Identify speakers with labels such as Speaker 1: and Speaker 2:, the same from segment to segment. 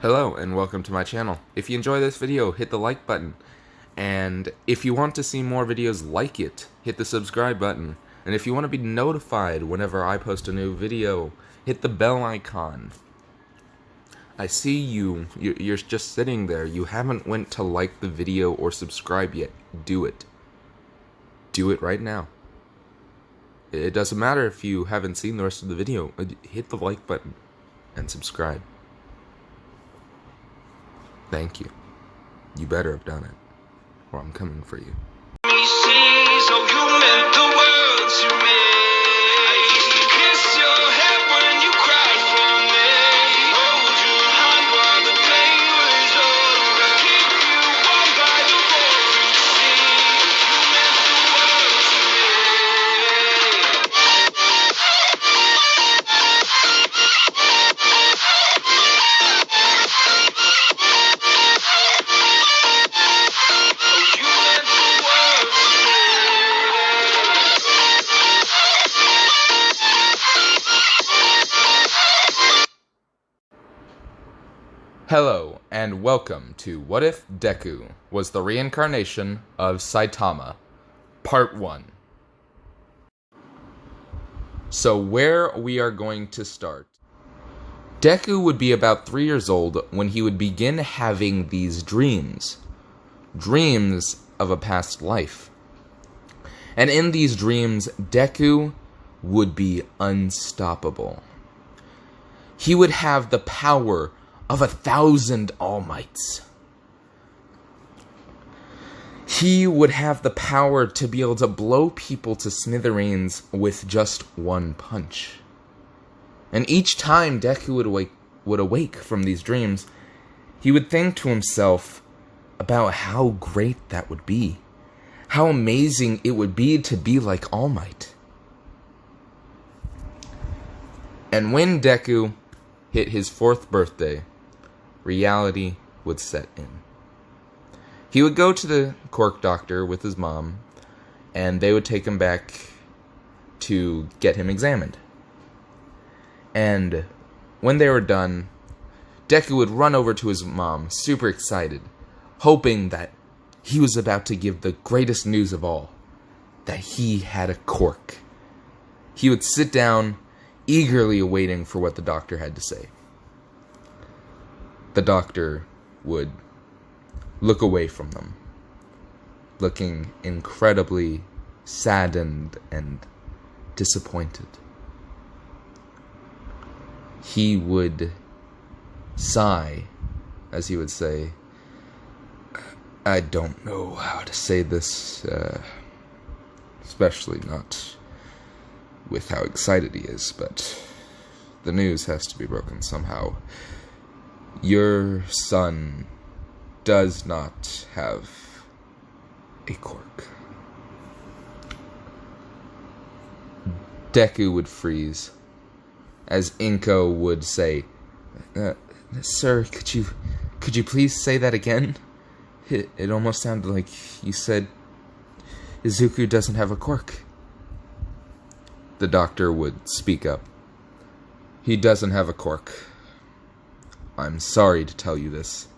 Speaker 1: Hello and welcome to my channel. If you enjoy this video, hit the like button. And if you want to see more videos like it, hit the subscribe button. And if you want to be notified whenever I post a new video, hit the bell icon. I see you're just sitting there. You haven't went to like the video or subscribe yet. Do it. Do it right now. It doesn't matter if you haven't seen the rest of the video. Hit the like button and subscribe. Thank you. You better have done it, or I'm coming for you. Hello, and welcome to What If Deku Was the Reincarnation of Saitama, Part 1. So where we are going to start. Deku would be about 3 years old when he would begin having these dreams. Dreams of a past life. And in these dreams, Deku would be unstoppable. He would have the power of 1,000 All Mights. He would have the power to be able to blow people to smithereens with just one punch. And each time Deku would awake from these dreams, he would think to himself about how great that would be. How amazing it would be to be like All Might. And when Deku hit his 4th birthday, reality would set in. He would go to the quirk doctor with his mom, and they would take him back to get him examined. And when they were done, Deku would run over to his mom, super excited, hoping that he was about to give the greatest news of all, that he had a quirk. He would sit down, eagerly awaiting for what the doctor had to say. The doctor would look away from them, looking incredibly saddened and disappointed. He would sigh as he would say, "I don't know how to say this, especially not with how excited he is, but the news has to be broken somehow. Your son does not have a quirk." Deku would freeze, as Inko would say, "Sir, could you please say that again? It almost sounded like you said Izuku doesn't have a quirk." The doctor would speak up. "He doesn't have a quirk. I'm sorry to tell you this,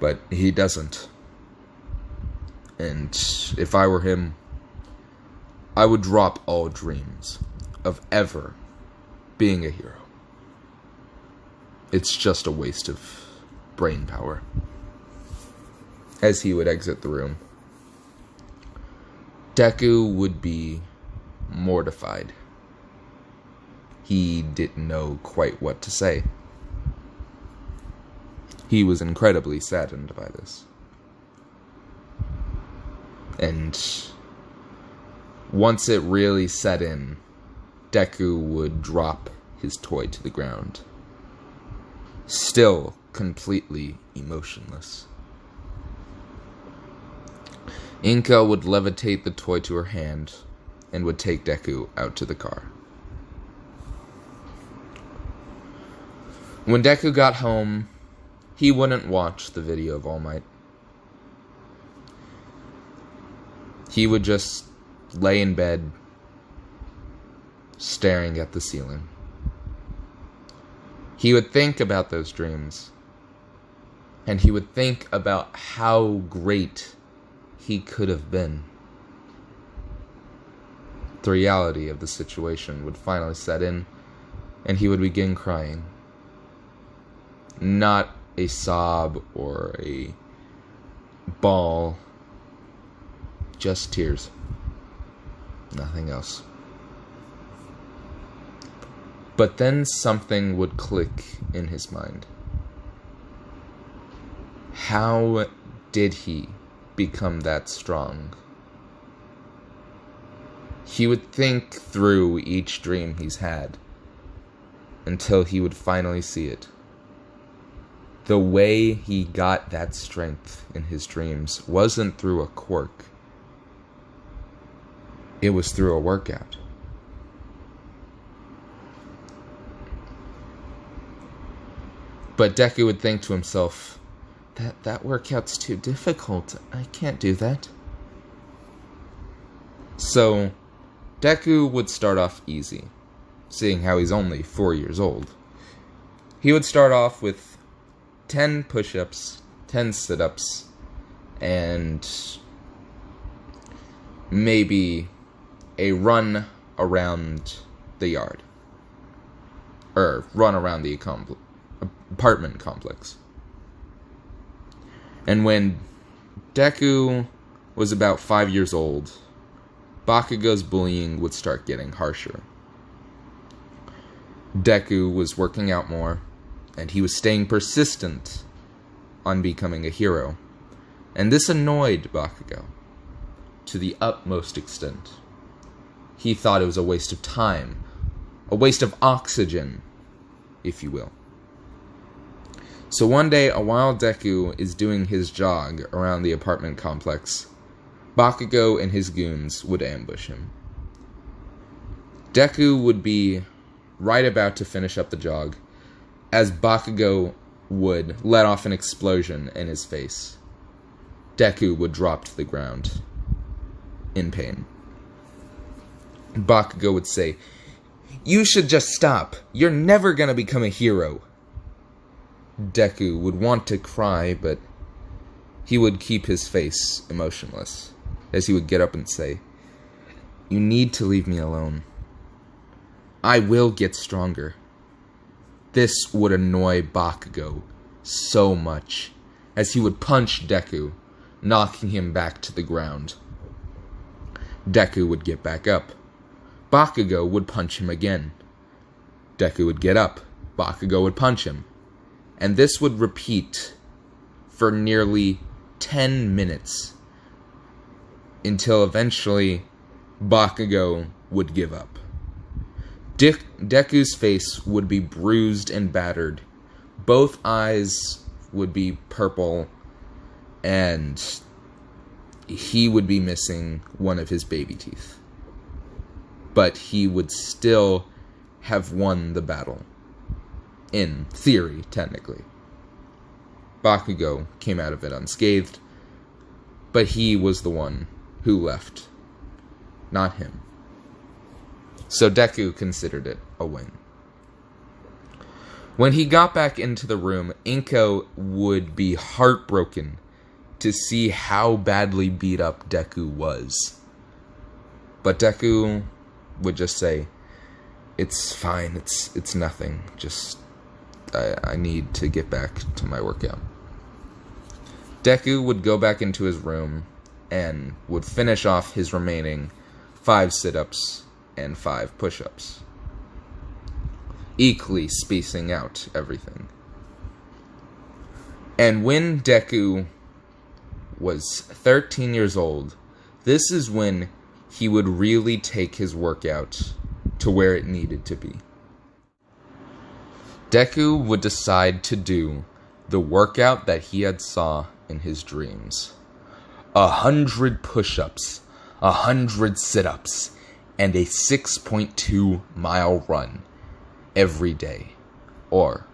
Speaker 1: but he doesn't. And if I were him, I would drop all dreams of ever being a hero. It's just a waste of brain power." As he would exit the room, Deku would be mortified. He didn't know quite what to say. He was incredibly saddened by this. And once it really set in, Deku would drop his toy to the ground, still completely emotionless. Inka would levitate the toy to her hand and would take Deku out to the car. When Deku got home, he wouldn't watch the video of All Might. He would just lay in bed, staring at the ceiling. He would think about those dreams, and he would think about how great he could have been. The reality of the situation would finally set in, and he would begin crying. Not a sob or a bawl, just tears. Nothing else. But then something would click in his mind. How did he become that strong? He would think through each dream he's had until he would finally see it. The way he got that strength in his dreams wasn't through a quirk. It was through a workout. But Deku would think to himself, that workout's too difficult. I can't do that. So, Deku would start off easy, seeing how he's only 4 years old. He would start off with 10 push-ups, 10 sit-ups, and maybe a run around the yard. Or run around the apartment complex. And when Deku was about 5 years old, Bakugo's bullying would start getting harsher. Deku was working out more, and he was staying persistent on becoming a hero. And this annoyed Bakugo to the utmost extent. He thought it was a waste of time, a waste of oxygen, if you will. So one day, while Deku is doing his jog around the apartment complex, Bakugo and his goons would ambush him. Deku would be right about to finish up the jog, as Bakugo would let off an explosion in his face. Deku would drop to the ground, in pain. Bakugo would say, "You should just stop. You're never gonna become a hero." Deku would want to cry, but he would keep his face emotionless, as he would get up and say, "You need to leave me alone. I will get stronger." This would annoy Bakugo so much, as he would punch Deku, knocking him back to the ground. Deku would get back up. Bakugo would punch him again. Deku would get up. Bakugo would punch him. And this would repeat for nearly 10 minutes, until eventually Bakugo would give up. Deku's face would be bruised and battered. Both eyes would be purple, and he would be missing one of his baby teeth. But he would still have won the battle. In theory, technically. Bakugo came out of it unscathed, but he was the one who left, not him. So Deku considered it a win. When he got back into the room, Inko would be heartbroken to see how badly beat up Deku was. But Deku would just say, "It's fine, it's nothing, just I need to get back to my workout." Deku would go back into his room and would finish off his remaining 5 sit-ups and 5 push-ups, equally spacing out everything. And when Deku was 13 years old, this is when he would really take his workout to where it needed to be. Deku would decide to do the workout that he had saw in his dreams. 100 push-ups, 100 sit-ups, and a 6.2-mile run every day, or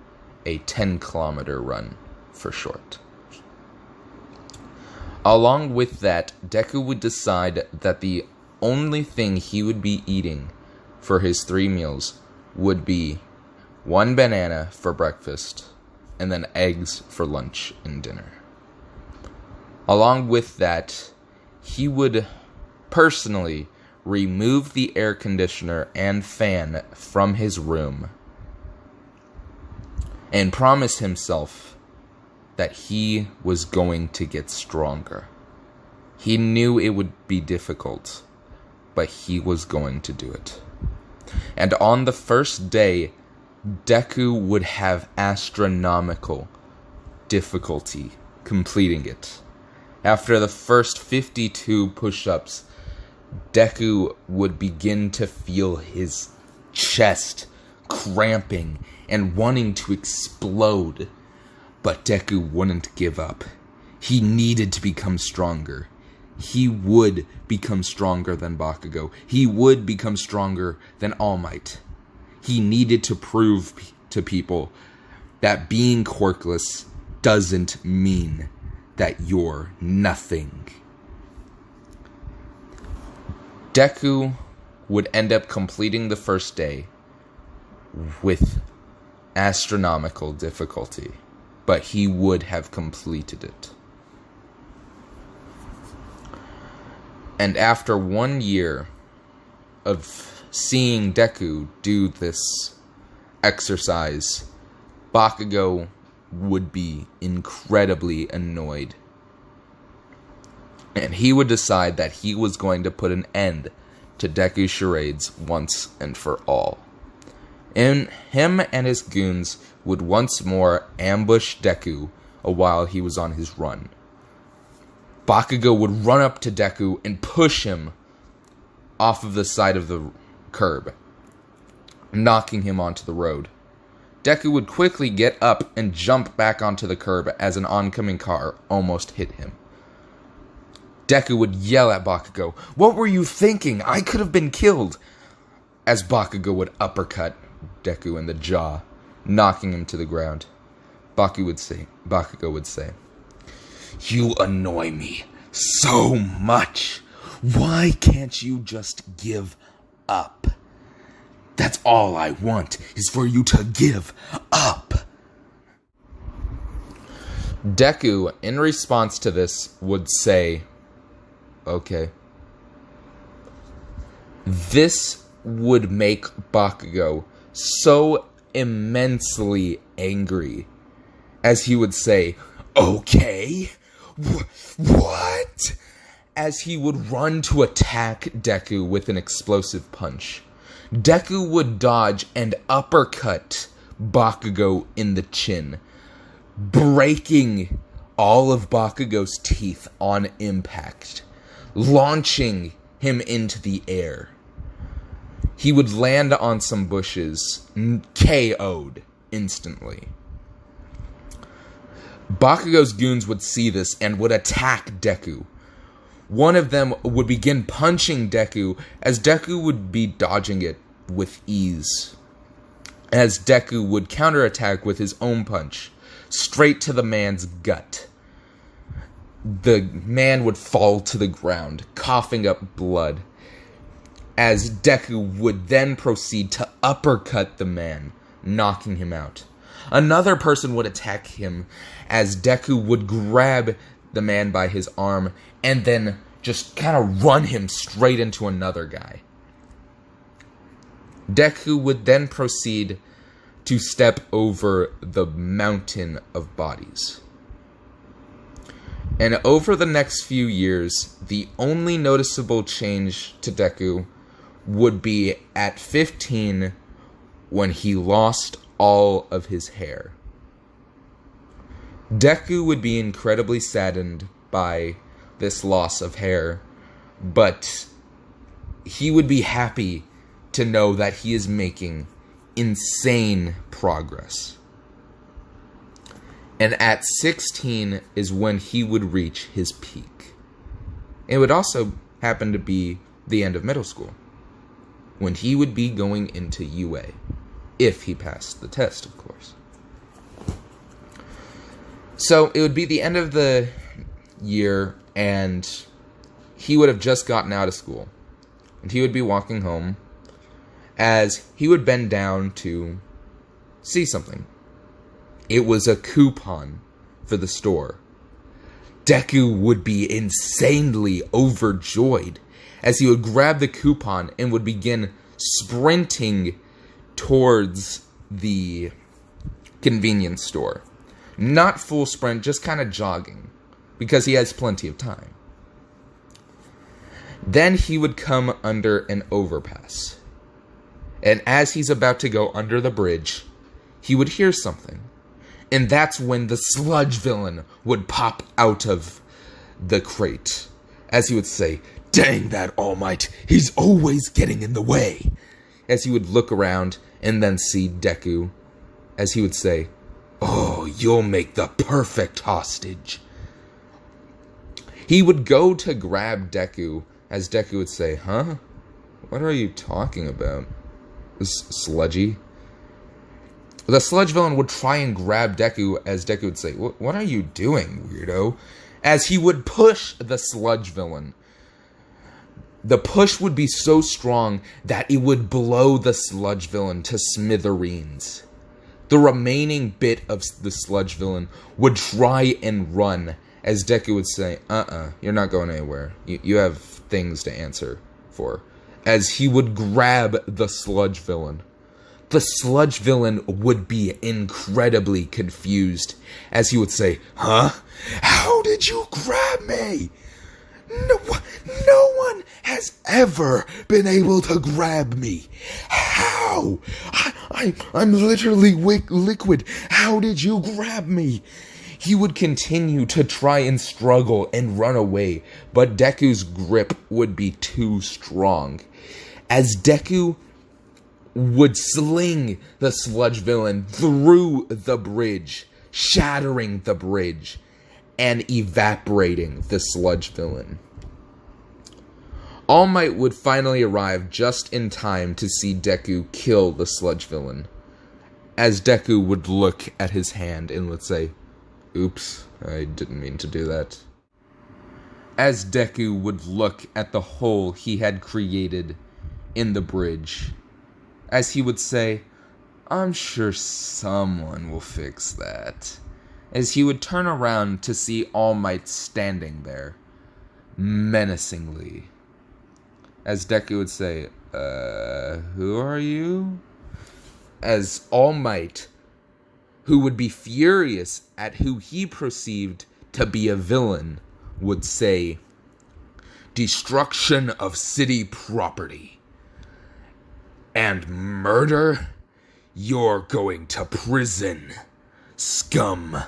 Speaker 1: a 10-kilometer run for short. Along with that, Deku would decide that the only thing he would be eating for his 3 meals would be 1 banana for breakfast, and then eggs for lunch and dinner. Along with that, he would personally remove the air conditioner and fan from his room and promise himself that he was going to get stronger. He knew it would be difficult, but he was going to do it. And on the first day, Deku would have astronomical difficulty completing it. After the first 52 push-ups, Deku would begin to feel his chest cramping and wanting to explode. But Deku wouldn't give up. He needed to become stronger. He would become stronger than Bakugo. He would become stronger than All Might. He needed to prove to people that being quirkless doesn't mean that you're nothing. Deku would end up completing the first day with astronomical difficulty, but he would have completed it. And after 1 year of seeing Deku do this exercise, Bakugo would be incredibly annoyed. And he would decide that he was going to put an end to Deku's charades once and for all. And him and his goons would once more ambush Deku while he was on his run. Bakugo would run up to Deku and push him off of the side of the curb, knocking him onto the road. Deku would quickly get up and jump back onto the curb as an oncoming car almost hit him. Deku would yell at Bakugo, "What were you thinking? I could have been killed!" As Bakugo would uppercut Deku in the jaw, knocking him to the ground. Bakugo would say, "You annoy me so much. Why can't you just give up? That's all I want, is for you to give up." Deku, in response to this, would say, "Okay." This would make Bakugo so immensely angry, as he would say, "Okay? What?" As he would run to attack Deku with an explosive punch. Deku would dodge and uppercut Bakugo in the chin, breaking all of Bakugo's teeth on impact, launching him into the air. He would land on some bushes, KO'd instantly. Bakugo's goons would see this and would attack Deku. One of them would begin punching Deku, as Deku would be dodging it with ease. As Deku would counterattack with his own punch, straight to the man's gut. The man would fall to the ground, coughing up blood, as Deku would then proceed to uppercut the man, knocking him out. Another person would attack him, as Deku would grab the man by his arm and then just kind of run him straight into another guy. Deku would then proceed to step over the mountain of bodies. And over the next few years, the only noticeable change to Deku would be at 15, when he lost all of his hair. Deku would be incredibly saddened by this loss of hair, but he would be happy to know that he is making insane progress. And at 16 is when he would reach his peak. It would also happen to be the end of middle school, when he would be going into UA, if he passed the test, of course. So it would be the end of the year, and he would have just gotten out of school. And he would be walking home, as he would bend down to see something. It was a coupon for the store. Deku would be insanely overjoyed as he would grab the coupon and would begin sprinting towards the convenience store. Not full sprint, just kind of jogging, because he has plenty of time. Then he would come under an overpass. And as he's about to go under the bridge, he would hear something. And that's when the sludge villain would pop out of the crate. As he would say, "Dang that All Might, he's always getting in the way." As he would look around and then see Deku. As he would say, "Oh, you'll make the perfect hostage." He would go to grab Deku, as Deku would say, "Huh? What are you talking about? Sludgy?" The sludge villain would try and grab Deku, as Deku would say, "What are you doing, weirdo?" As he would push the sludge villain. The push would be so strong that it would blow the sludge villain to smithereens. The remaining bit of the sludge villain would try and run, as Deku would say, you're not going anywhere. You have things to answer for." As he would grab the sludge villain. The sludge villain would be incredibly confused, as he would say, "Huh? How did you grab me? No one has ever been able to grab me. How? I'm literally liquid. How did you grab me?" He would continue to try and struggle and run away, but Deku's grip would be too strong. As Deku would sling the sludge villain through the bridge, shattering the bridge, and evaporating the sludge villain. All Might would finally arrive just in time to see Deku kill the sludge villain, as Deku would look at his hand and would say, "Oops, I didn't mean to do that." As Deku would look at the hole he had created in the bridge, as he would say, "I'm sure someone will fix that." As he would turn around to see All Might standing there, menacingly. As Deku would say, "Who are you?" As All Might, who would be furious at who he perceived to be a villain, would say, "Destruction of city property and murder? You're going to prison, scum."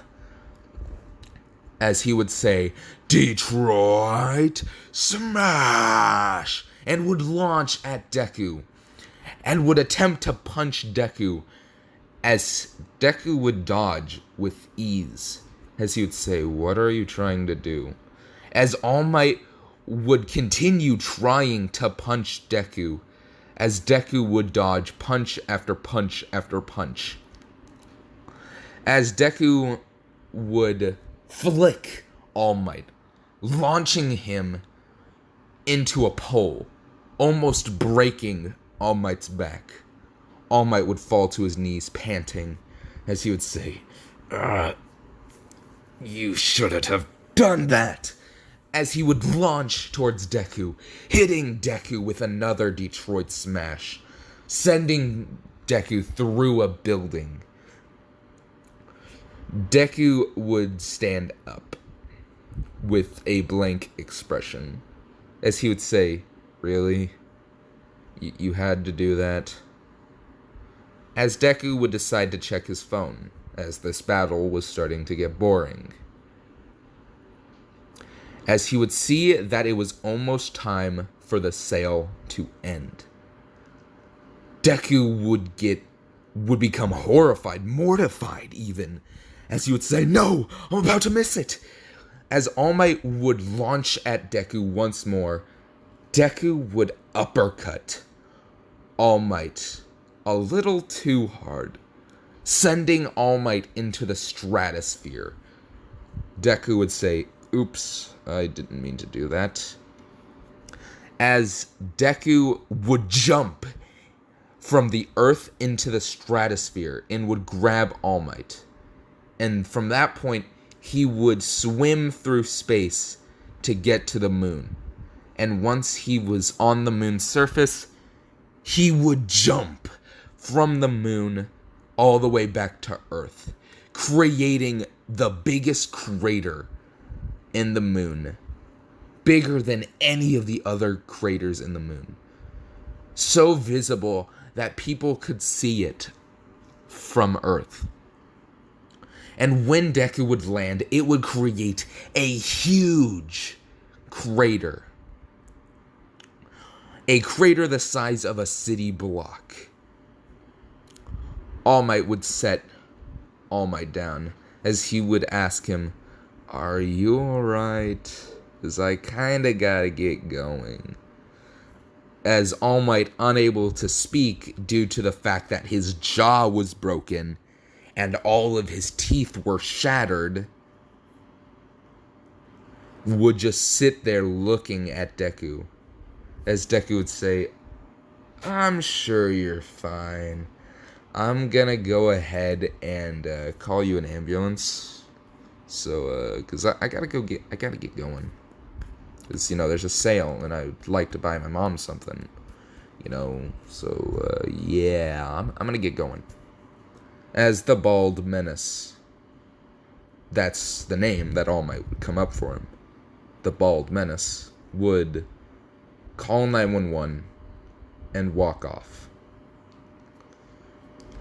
Speaker 1: As he would say, "Detroit Smash!" and would launch at Deku, and would attempt to punch Deku, as Deku would dodge with ease, as he would say, "What are you trying to do?" As All Might would continue trying to punch Deku, as Deku would dodge punch after punch after punch. As Deku would flick All Might, launching him into a pole, almost breaking All Might's back. All Might would fall to his knees, panting, as he would say, "You shouldn't have done that," as he would launch towards Deku, hitting Deku with another Detroit Smash, sending Deku through a building. Deku would stand up with a blank expression, as he would say, "Really? You had to do that?" As Deku would decide to check his phone, as this battle was starting to get boring. As he would see that it was almost time for the sale to end. Deku would become horrified, mortified even, as he would say, "No, I'm about to miss it." As All Might would launch at Deku once more, Deku would uppercut All Might a little too hard, sending All Might into the stratosphere. Deku would say, "Oops, I didn't mean to do that." As Deku would jump from the earth into the stratosphere and would grab All Might. And from that point, he would swim through space to get to the moon. And once he was on the moon's surface, he would jump from the moon all the way back to Earth, creating the biggest crater in the moon, bigger than any of the other craters in the moon. So visible that people could see it from Earth. And when Deku would land, it would create a huge crater. A crater the size of a city block. All Might would set All Might down as he would ask him, "Are you alright? 'Cause I kinda gotta get going." As All Might, unable to speak due to the fact that his jaw was broken and all of his teeth were shattered, would just sit there looking at Deku. As Deku would say, "I'm sure you're fine. I'm gonna go ahead and call you an ambulance. So, cause I gotta get going. Cause there's a sale and I'd like to buy my mom something. So yeah, I'm gonna get going." As the Bald Menace. That's the name that All Might would come up for him. The Bald Menace would call 911 and walk off.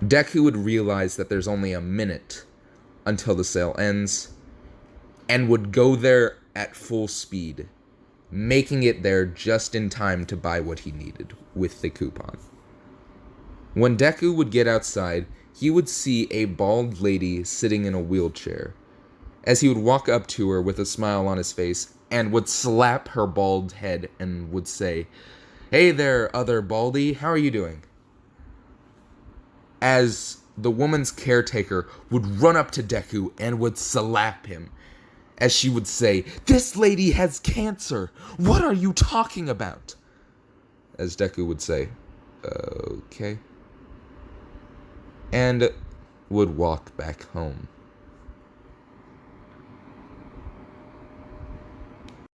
Speaker 1: Deku would realize that there's only a minute until the sale ends and would go there at full speed, making it there just in time to buy what he needed with the coupon. When Deku would get outside, he would see a bald lady sitting in a wheelchair, as he would walk up to her with a smile on his face and would slap her bald head and would say, "Hey there, other baldy, how are you doing?" As the woman's caretaker would run up to Deku and would slap him, as she would say, "This lady has cancer, what are you talking about?" As Deku would say, "Okay," and would walk back home.